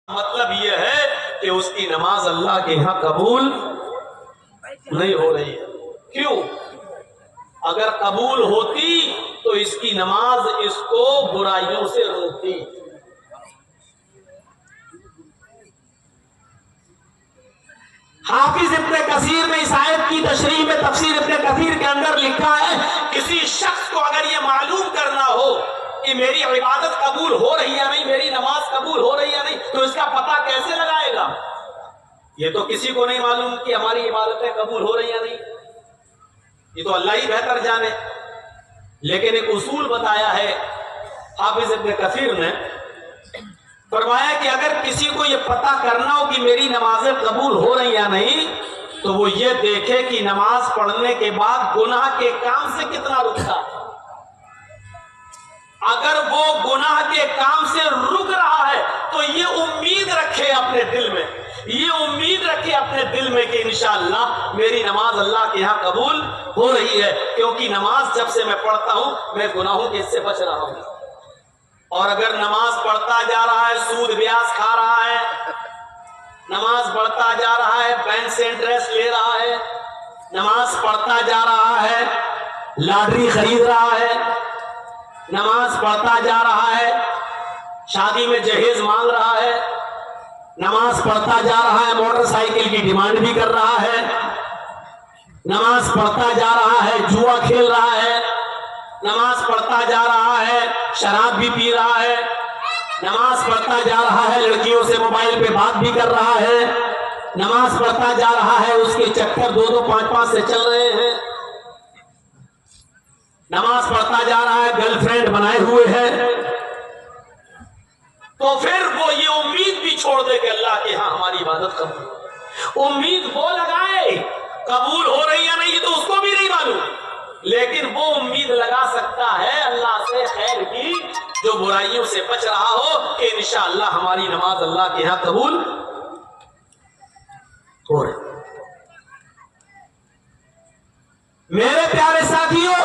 मतलब ये है कि उसकी नमाज अल्लाह के यहाँ कबूल नहीं हो रही है। क्यों? अगर कबूल होती तो इसकी नमाज इसको बुराइयों से रोकती। हाफिज इब्ने कसीर ने इस आयत की तशरीह में तफसीर इब्ने कसीर के अंदर लिखा है, किसी शख्स को अगर ये मालूम करना हो कि मेरी इबादत कबूल हो रही या नहीं, मेरी नमाज कबूल हो रही या नहीं, तो इसका पता कैसे लगाएगा? ये तो किसी को नहीं मालूम कि हमारी इबादतें कबूल हो रही या नहीं, ये तो अल्लाह ही बेहतर जाने। लेकिन एक उसूल बताया है हाफिज इब्ने कसीर ने, फरमाया कि अगर किसी को यह पता करना हो कि मेरी नमाजें कबूल हो रही या नहीं, तो वो ये देखे कि नमाज पढ़ने के बाद गुनाह के काम से कितना रुकता है। अगर वो गुनाह के काम से रुक रहा है तो ये उम्मीद रखे अपने दिल में, ये उम्मीद रखे अपने दिल में कि इंशाअल्लाह मेरी नमाज अल्लाह के यहाँ कबूल हो रही है, क्योंकि नमाज जब से मैं पढ़ता हूं मैं गुनाहों के इससे बच रहा हूं। और अगर नमाज पढ़ता जा रहा है, सूद ब्याज खा रहा है, नमाज पढ़ता जा रहा है, बैंक से इंटरेस्ट ले रहा है, नमाज पढ़ता जा रहा है, लॉटरी खरीद रहा है, नमाज पढ़ता जा रहा है, शादी में जहेज मांग रहा है, नमाज पढ़ता जा रहा है, मोटरसाइकिल की डिमांड भी कर रहा है, नमाज पढ़ता जा रहा है, जुआ खेल रहा है, नमाज पढ़ता जा रहा है, शराब भी पी रहा है, नमाज पढ़ता जा रहा है, लड़कियों से मोबाइल पे बात भी कर रहा है, नमाज पढ़ता जा रहा है, उसके चक्कर 2-2, 5-5 से चल रहे हैं, नमाज पढ़ता जा रहा है, गर्लफ्रेंड बनाए हुए है, तो फिर वो ये उम्मीद भी छोड़ दे कि अल्लाह के यहाँ हमारी इबादत कबूल। उम्मीद वो लगाए कबूल हो रही या नहीं तो उसको भी नहीं मालूम, लेकिन वो उम्मीद लगा सकता है अल्लाह से खैर की, जो बुराइयों से बच रहा हो कि इंशाअल्लाह हमारी नमाज अल्लाह के यहाँ कबूल हो रही। मेरे प्यारे साथियों,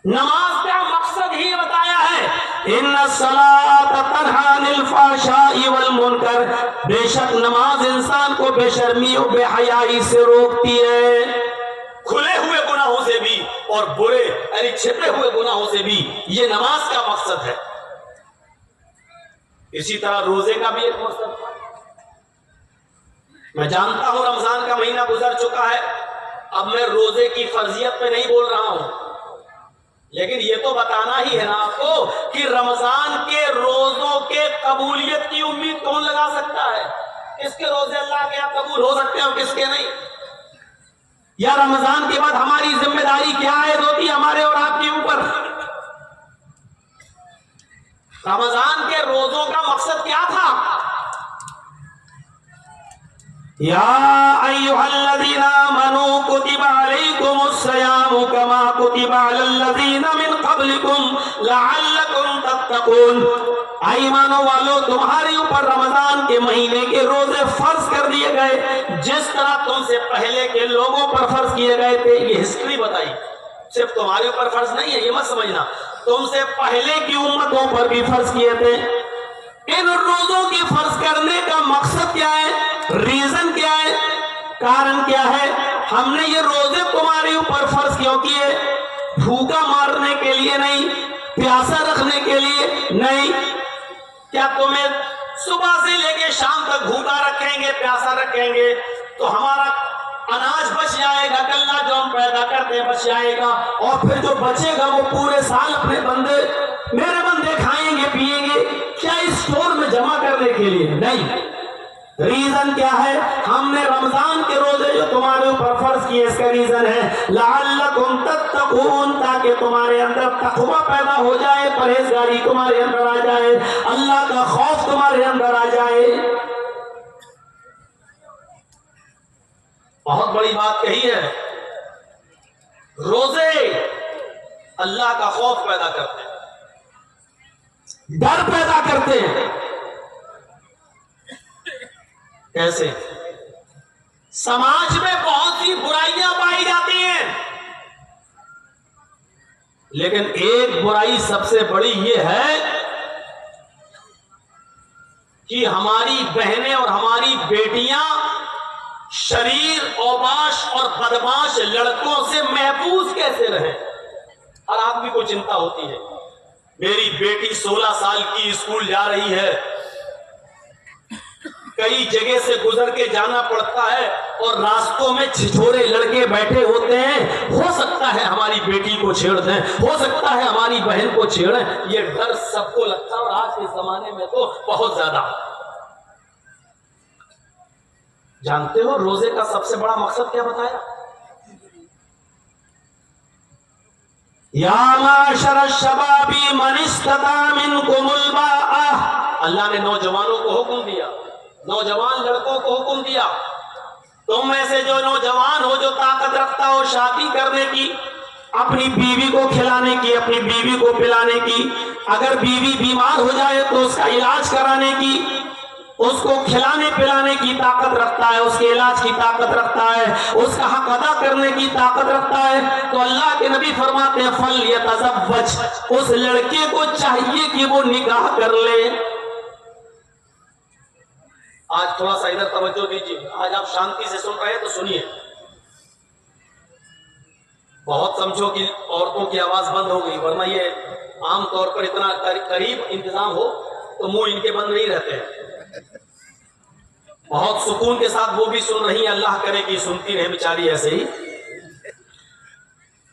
नमाज का मकसद ही बताया है, इन्ना सलात तन्हा अनिल फ़हशाई वल मुनकर, बेशक नमाज इंसान को बेशर्मी और बेहयाई से रोकती है, खुले हुए गुनाहों से भी और बुरे यानी छिपे हुए गुनाहों से भी। ये नमाज का मकसद है। इसी तरह रोजे का भी एक मकसद है। मैं जानता हूं रमजान का महीना गुजर चुका है, अब मैं रोजे की फर्जियत पे नहीं बोल रहा हूं, लेकिन ये तो बताना ही है ना आपको कि रमजान के रोजों के कबूलियत की उम्मीद कौन लगा सकता है? किसके रोजे अल्लाह के यहाँ कबूल हो सकते हैं और किसके नहीं? या रमजान के बाद हमारी जिम्मेदारी क्या आयद होती है हमारे और आपके ऊपर? रमजान के रोजों का मकसद क्या था? या अय्युहल्लज़ीना आमनू कुतिबा अलैकुमुस्सियामु कमा कुतिबा अलल्लज़ीना मिन क़ब्लिकुम लअल्लकुम तत्तक़ून। ईमानो वालों, तुम्हारे ऊपर रमजान के महीने के रोजे फर्ज कर दिए गए जिस तरह तुमसे पहले के लोगों पर फर्ज किए गए थे। ये हिस्ट्री बताई, सिर्फ तुम्हारे ऊपर फर्ज नहीं है, ये मत समझना, तुमसे पहले की उम्मतों पर भी फर्ज किए थे। इन रोजों के फर्ज करने का मकसद क्या है? रीजन क्या है? कारण क्या है? हमने ये रोजे तुम्हारे ऊपर फर्ज क्यों किए? भूखा मारने के लिए नहीं, प्यासा रखने के लिए नहीं। क्या तुम्हें सुबह से लेके शाम तक भूखा रखेंगे, प्यासा रखेंगे तो हमारा अनाज बच जाएगा, गल्ला जो हम पैदा करते हैं बच जाएगा, और फिर जो बचेगा वो पूरे साल अपने बंदे, मेरे बंदे खाएंगे पिएंगे? क्या इस स्टोर में जमा करने के लिए? नहीं। रीजन क्या है? हमने रमजान के रोजे जो तुम्हारे ऊपर फर्ज किए, इसका रीजन है लअल्लकुम तत्तक़ून, ताकि तुम्हारे अंदर तक़वा पैदा हो जाए, परहेजगारी तुम्हारे अंदर आ जाए, अल्लाह का खौफ तुम्हारे अंदर आ जाए। बहुत बड़ी बात कही है। रोजे अल्लाह का खौफ पैदा करते हैं, डर पैदा करते हैं। कैसे? समाज में बहुत सी बुराइयां पाई जाती हैं, लेकिन एक बुराई सबसे बड़ी ये है कि हमारी बहनें और हमारी बेटियां शरीर औबाश और बदमाश लड़कों से महफूज कैसे रहें। हर आदमी को चिंता होती है, मेरी बेटी 16 साल की स्कूल जा रही है, कई जगह से गुजर के जाना पड़ता है और रास्तों में छिछोरे लड़के बैठे होते हैं, हो सकता है हमारी बेटी को छेड़ दें, हो सकता है हमारी बहन को छेड़ें। ये डर सबको लगता है और आज के जमाने में तो बहुत ज्यादा। जानते हो रोजे का सबसे बड़ा मकसद क्या बताया? या माशर शबाबी मन इस्तता मिनकुमुल बाअह, अल्लाह ने नौजवानों को हुक्म दिया, नौजवान लड़कों को हुक्म दिया, तुम में से जो नौजवान हो, जो ताकत रखता हो शादी करने की, अपनी बीवी को खिलाने की, अपनी बीवी को पिलाने की, अगर बीवी बीमार हो जाए तो उसका इलाज कराने की, उसको खिलाने पिलाने की ताकत रखता है, उसके इलाज की ताकत रखता है, उसका हक अदा करने की ताकत रखता है, तो अल्लाह के नबी फरमाते हैं फल यतज़व्वज, उस लड़के को चाहिए कि वो निकाह कर ले। आज थोड़ा सा इधर तवज्जो दीजिए, आज आप शांति से सुन रहे हैं तो सुनिए। बहुत समझो कि औरतों की आवाज बंद हो गई, वरना ये आमतौर पर इतना करीब इंतजाम हो तो मुंह इनके बंद नहीं रहते हैं। बहुत सुकून के साथ वो भी सुन रही है, अल्लाह करे कि सुनती रहे बेचारी ऐसे ही।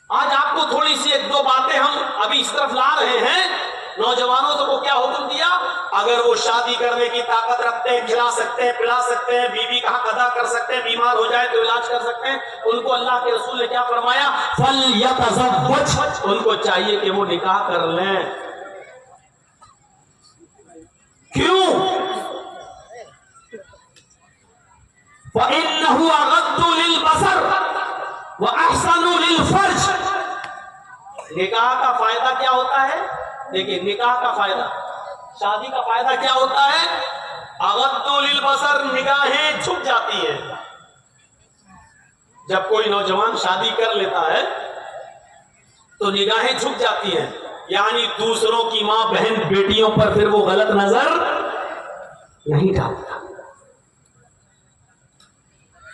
आज आपको थोड़ी सी एक दो बातें हम अभी इस तरफ ला रहे हैं। नौजवानों को क्या हुक्म दिया? अगर वो शादी करने की ताकत रखते हैं, खिला सकते हैं, पिला सकते हैं, बीवी का हक अदा कर सकते हैं, बीमार हो जाए तो इलाज कर सकते हैं, उनको अल्लाह के रसूल ने क्या फरमाया? फल यतज़व्वज, उनको चाहिए कि वो निकाह कर लें। क्यों? वइन्नहु अग़द्दु लिलबसर व अहसनु लिलफर्ज। निकाह का फायदा क्या होता है? देखिए, निकाह का फायदा, शादी का फायदा क्या होता है? अग़द्दु लिलबसर, निगाहें झुक जाती है। जब कोई नौजवान शादी कर लेता है तो निगाहें झुक जाती हैं, यानी दूसरों की मां बहन बेटियों पर फिर वो गलत नजर नहीं डालता।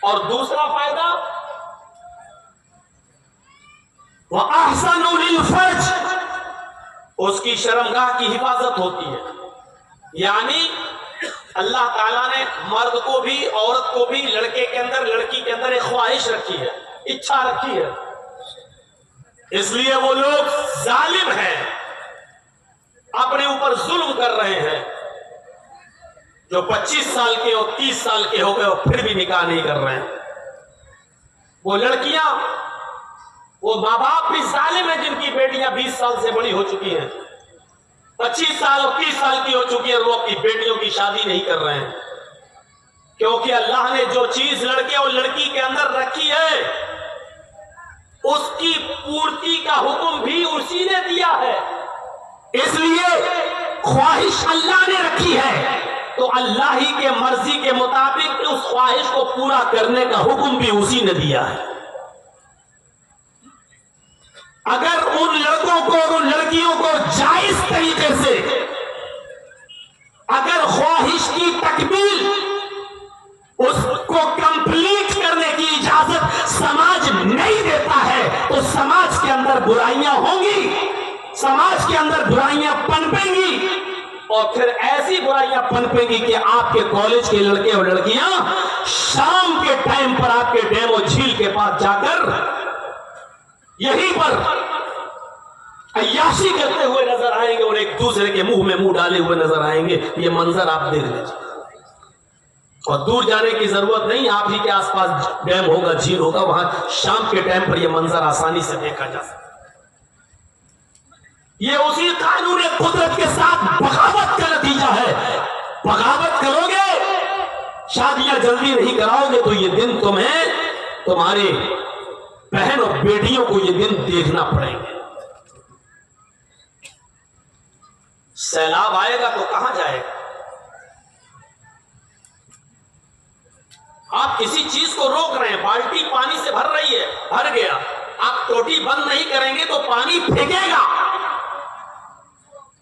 और दूसरा फायदा, वह अहसनु लिलफर्ज, उसकी शर्मगाह की हिफाजत होती है। यानी अल्लाह ताला ने मर्द को भी औरत को भी, लड़के के अंदर लड़की के अंदर एक ख्वाहिश रखी है, इच्छा रखी है, इसलिए वो लोग जालिम हैं, अपने ऊपर जुल्म कर रहे हैं। जो 25 साल के और 30 साल के हो गए और फिर भी निकाह नहीं कर रहे हैं। वो लड़कियां, वो माँ बाप भी जालिम हैं जिनकी बेटियां 20 साल से बड़ी हो चुकी हैं, 25 साल और 30 साल की हो चुकी है, और वो अपनी बेटियों की शादी नहीं कर रहे हैं। क्योंकि अल्लाह ने जो चीज लड़के और लड़की के अंदर रखी है उसकी पूर्ति का हुक्म भी उसी ने दिया है। इसलिए ख्वाहिश अल्लाह ने रखी है तो अल्लाह ही के मर्जी के मुताबिक उस ख्वाहिश को पूरा करने का हुक्म भी उसी ने दिया है। अगर उन लड़कों को और उन लड़कियों को जायज तरीके से अगर ख्वाहिश की तकमील, उसको कंप्लीट करने की इजाजत समाज नहीं देता है तो समाज के अंदर बुराइयां होंगी, समाज के अंदर बुराइयां पनपेंगी, और फिर ऐसी बुराइयां पनपेंगी कि आपके कॉलेज के लड़के और लड़कियां शाम के टाइम पर आपके डैम और झील के पास जाकर यहीं पर अय्याशी करते हुए नजर आएंगे और एक दूसरे के मुंह में मुंह डाले हुए नजर आएंगे। ये मंजर आप देख लीजिए, और दूर जाने की जरूरत नहीं, आप ही के आसपास डैम होगा, झील होगा, वहां शाम के टाइम पर यह मंजर आसानी से देखा जा सकता। ये उसी कानून कुदरत के साथ बगावत का नतीजा है। बगावत करोगे, शादियां जल्दी नहीं कराओगे तो ये दिन तुम्हें, तुम्हारे बहन और बेटियों को ये दिन देखना पड़ेंगे। सैलाब आएगा तो कहां जाएगा? आप किसी चीज को रोक रहे हैं, बाल्टी पानी से भर रही है, भर गया, आप टोटी बंद नहीं करेंगे तो पानी फेंकेगा।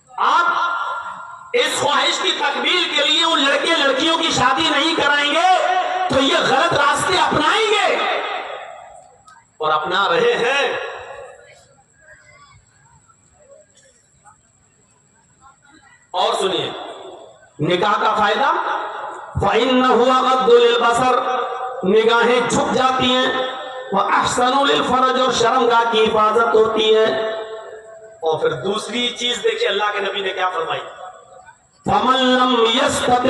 आप इस ख्वाहिश की तकमील के लिए उन शादी नहीं कराएंगे तो ये गलत रास्ते अपनाएंगे और अपना रहे हैं। और सुनिए निकाह का फायदा, फ़इन्नहु अग़द्दु लिलबसर, निगाहें झुक जाती हैं, व अहसनु लिलफरज, और शर्मगाह की हिफाजत होती है। और फिर दूसरी चीज देखिए अल्लाह के नबी ने क्या फरमाई, फमन लम यस्तति,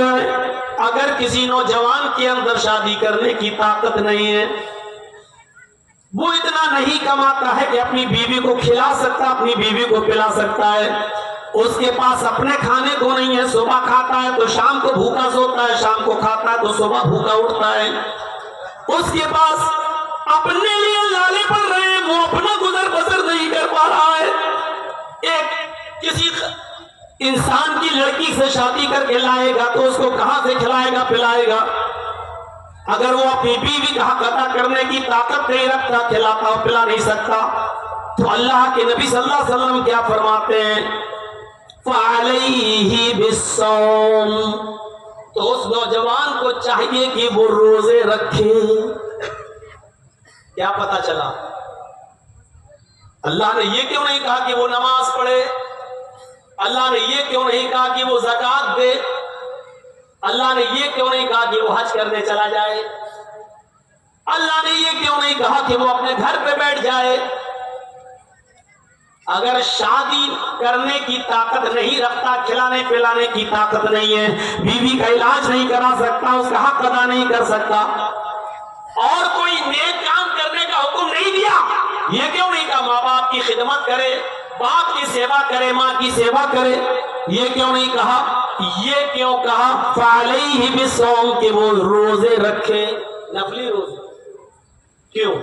अगर किसी नौजवान के अंदर शादी करने की ताकत नहीं है, वो इतना नहीं कमाता है कि अपनी बीवी को खिला सकता, अपनी बीवी को पिला सकता है, उसके पास अपने खाने को नहीं है, सुबह खाता है तो शाम को भूखा सोता है, शाम को खाता है तो सुबह भूखा उठता है, उसके पास अपने लिए लाले पड़ रहे हैं, वो अपना गुजर बसर नहीं कर पा रहा है। एक किसी इंसान की लड़की से शादी करके लाएगा तो उसको कहां से खिलाएगा पिलाएगा? अगर वो अपनी बीवी का हक अदा करने की ताकत नहीं रखता, खिलाता और पिला नहीं सकता, तो अल्लाह के नबी सल्लल्लाहु अलैहि वसल्लम क्या फरमाते हैं, फ़अलैहि बिस्सौम, तो उस नौजवान को चाहिए कि वो रोजे रखे। क्या पता चला, अल्लाह ने ये क्यों नहीं कहा कि वो नमाज पढ़े, अल्लाह ने ये क्यों नहीं कहा कि वो ज़कात दे, अल्लाह ने ये क्यों नहीं कहा कि वो हज करने चला जाए, अल्लाह ने ये क्यों नहीं कहा कि वो अपने घर पे बैठ जाए? अगर शादी करने की ताकत नहीं रखता, खिलाने पिलाने की ताकत नहीं है, बीवी का इलाज नहीं करा सकता, उसका हक अदा नहीं कर सकता, और कोई नेक काम करने का हुक्म नहीं दिया, ये क्यों नहीं कहा माँ बाप की खिदमत करे, बाप की सेवा करे, माँ की सेवा करे, ये क्यों नहीं कहा? ये क्यों कहा फ़अलैहि बिस्सौम, कि वो रोजे रखे, नफली रोजे। क्यों?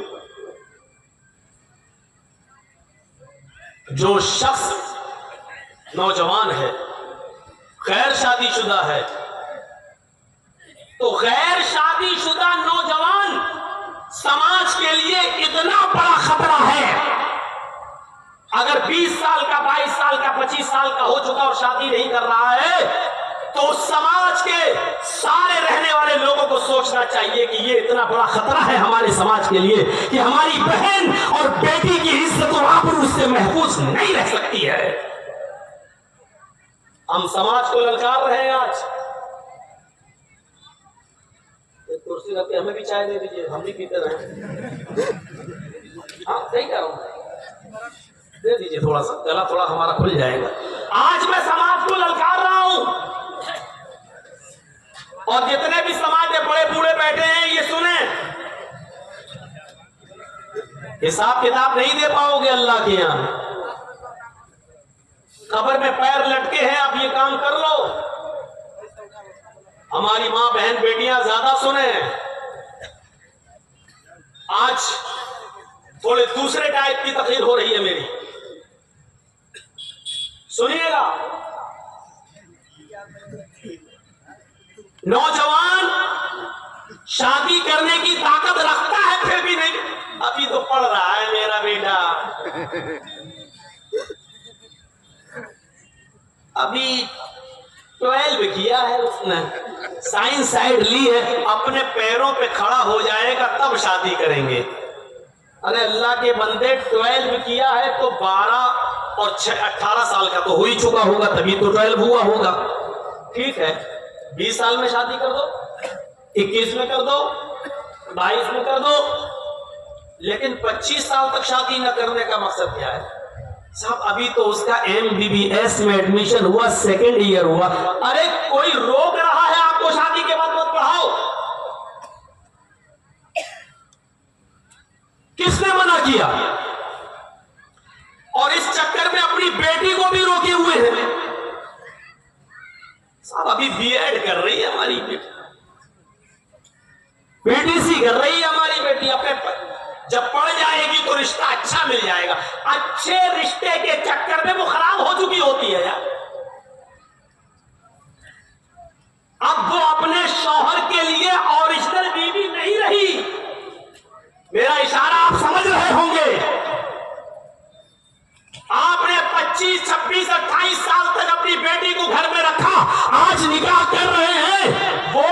जो शख्स नौजवान है, गैर शादीशुदा है, तो गैर शादीशुदा नौजवान समाज के लिए इतना बड़ा खतरा है। अगर 20 साल का, 22 साल का, 25 साल का हो चुका और शादी नहीं कर रहा है, तो समाज के सारे रहने वाले लोगों को सोचना चाहिए कि ये इतना बड़ा खतरा है हमारे समाज के लिए कि हमारी बहन और बेटी की इज्जत और आबरू उससे महफूज नहीं रह सकती है। हम समाज को ललकार रहे हैं। आज एक कुर्सी रख के हमें भी चाय दे दीजिए, हम भी पीते रहे। हाँ सही कह रहा हूं, दे दीजिए थोड़ा सा, गला थोड़ा हमारा खुल जाएगा। आज मैं समाज को ललकार रहा हूं, और जितने भी समाज के बड़े बूढ़े बैठे हैं ये सुने, हिसाब किताब नहीं दे पाओगे अल्लाह के यहां। कब्र में पैर लटके हैं, आप ये काम कर लो। हमारी माँ बहन बेटियां ज्यादा सुने, आज थोड़े दूसरे टाइप की तकरीर हो रही है मेरी, सुनिएगा। नौजवान शादी करने की ताकत रखता है फिर भी नहीं, अभी तो पढ़ रहा है मेरा बेटा, अभी 12 किया है उसने, साइंस साइड ली है, अपने पैरों पे खड़ा हो जाएगा तब शादी करेंगे। अरे अल्लाह के बंदे 12 किया है तो 12 और 18 साल का तो हो ही चुका होगा, तभी तो 12 हुआ होगा। ठीक है 20 साल में शादी कर दो, 21 में कर दो, 22 में कर दो, लेकिन 25 साल तक शादी न करने का मकसद क्या है साहब? अभी तो उसका MBBS में एडमिशन हुआ, 2nd ईयर हुआ। अरे कोई रोक रहा है आपको शादी के बाद मत पढ़ाओ? किसने मना किया? और इस चक्कर में अपनी बेटी को भी रोके हुए हैं साहब। अभी B.Ed कर रही है हमारी बेटी, PTC कर रही है हमारी बेटी, अपने जब पढ़ जाएगी तो रिश्ता अच्छा मिल जाएगा। अच्छे रिश्ते के चक्कर में वो खराब हो चुकी होती है यार। अब वो अपने शौहर के लिए ओरिजिनल बीवी नहीं रही। मेरा इशारा आप समझ रहे होंगे। आपने 25, 26, 28 साल तक अपनी बेटी को घर में रखा, आज निकाह कर रहे हैं, वो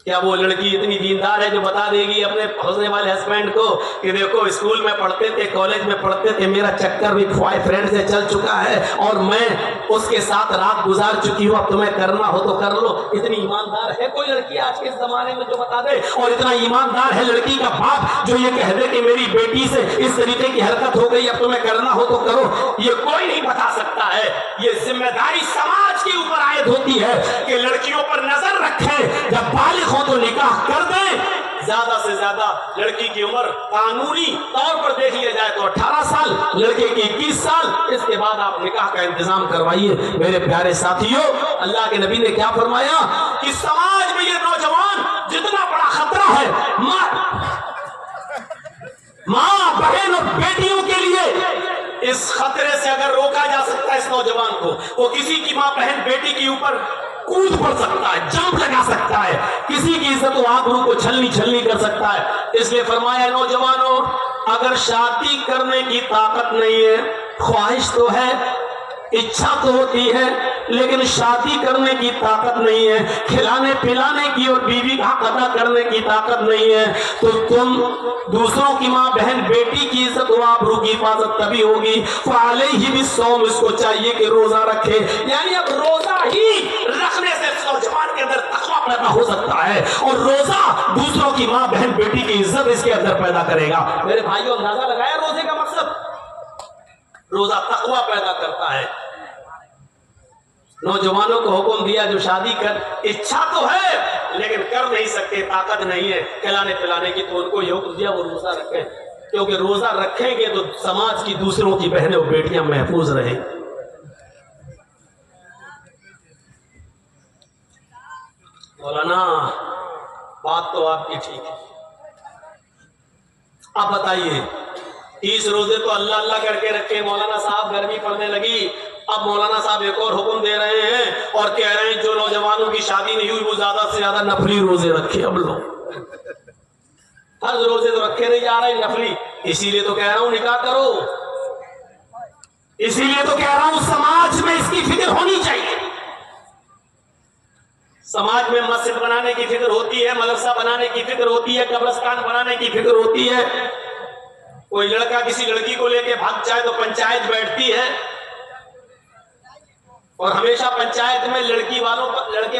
क्या वो लड़की इतनी दीनदार है जो बता देगी अपने होने वाले हस्बैंड को कि देखो स्कूल में पढ़ते थे, कॉलेज में पढ़ते थे, मेरा चक्कर भी बॉयफ्रेंड से चल चुका है और मैं उसके साथ रात गुजार चुकी हूँ, अब तुम्हें करना हो तो कर लो। इतनी ईमानदार है कोई लड़की आज के जमाने में जो बता दे? और इतना ईमानदार है लड़की का बाप जो ये कह दे कि मेरी बेटी से इस तरीके की हरकत हो गई, अब तुम्हें करना हो तो करो? ये कोई नहीं बता सकता है। ये जिम्मेदारी समाज के ऊपर आयद होती है कि लड़कियों पर नजर रखें, जब बालिग हो तो निकाह कर दें। ज्यादा से ज्यादा लड़की की उम्र कानूनी तौर पर देख लिया जाए तो 18 साल, लड़के की 21 साल। इसके बाद आप निकाह का इंतजाम करवाइए। मेरे प्यारे साथियों, अल्लाह के नबी ने क्या फरमाया कि समाज में ये नौजवान जितना बड़ा खतरा है माँ बहन और बेटियों के लिए, इस खतरे से अगर रोका जा सकता है इस नौजवान को, वो किसी की माँ बहन बेटी के ऊपर कूद पड़ सकता है, जंप लगा सकता है, किसी की इज्जत व आबरू को छलनी छलनी कर सकता है। इसलिए फरमाया नौजवानों, अगर शादी करने की ताकत नहीं है, ख्वाहिश तो है, इच्छा तो होती है, लेकिन शादी करने की ताकत नहीं है, खिलाने पिलाने की और बीवी का हक अदा करने की ताकत नहीं है, तो तुम दूसरों की माँ बहन बेटी की इज्जत व आबरू की हिफाजत तभी होगी फ़अलैहि बिस्सौम, इसको चाहिए कि रोजा रखे। यानी अब रोजा ही रखने से नौजवान के अंदर तकवा पैदा हो सकता है और रोजा दूसरों की माँ बहन बेटी की इज्जत इसके अंदर पैदा करेगा। मेरे भाइयों, अंदाजा लगाया रोजे का मकसद? रोजा तकवा पैदा करता है। नौजवानों को हुक्म दिया जो शादी कर, इच्छा तो है लेकिन कर नहीं सकते, ताकत नहीं है खिलाने पिलाने की, तो उनको ये हुक्म दिया वो रोजा रखें, क्योंकि रोजा रखेंगे तो समाज की दूसरों की बहनें और बेटियां महफूज रहेंगी। मौलाना, बात तो आपकी ठीक है, आप बताइए 30 रोजे तो अल्लाह अल्लाह करके रखे मौलाना साहब, गर्मी पड़ने लगी, अब मौलाना साहब एक और हुक्म दे रहे हैं और कह रहे हैं जो नौजवानों की शादी नहीं हुई वो ज्यादा से ज्यादा नफली रोजे रखे। अब लोग हर रोजे तो रखे नहीं जा रहे नफली, इसीलिए तो कह रहा हूं निकाह करो, इसीलिए तो कह रहा हूं समाज में इसकी फिक्र होनी चाहिए। समाज में मस्जिद बनाने की फिक्र होती है, मदरसा बनाने की फिक्र होती है, कब्रिस्तान बनाने की फिक्र होती है। कोई लड़का किसी लड़की को लेके भाग जाए तो पंचायत बैठती है और हमेशा पंचायत में लड़के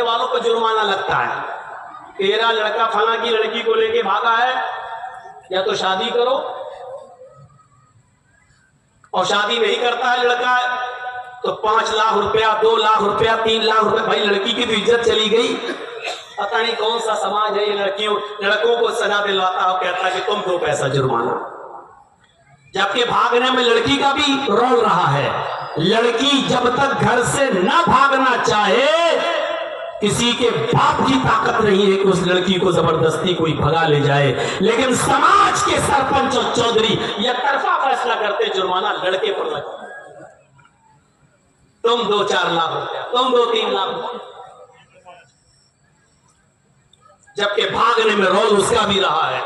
वालों पर जुर्माना लगता है। तेरा लड़का फला की लड़की को लेके भागा है, या तो शादी करो, और शादी नहीं करता है लड़का तो 5 लाख रुपया, 2 लाख रुपया, 3 लाख रुपया। भाई लड़की की तो इज्जत चली गई। पता नहीं कौन सा समाज है ये लड़कों को सजा दिलवाता है, कहता है कि तुम दो पैसा जुर्माना, जबकि भागने में लड़की का भी रोल रहा है। लड़की जब तक घर से न भागना चाहे, किसी के बाप की ताकत नहीं है कि उस लड़की को जबरदस्ती कोई भगा ले जाए, लेकिन समाज के सरपंच और चौधरी यह तरफा फैसला करते जुर्माना लड़के पर लगता, तुम 2-4 लाख रुपया, तुम 2-3 लाख रुपया, जबकि भागने में रोल उसका भी रहा है।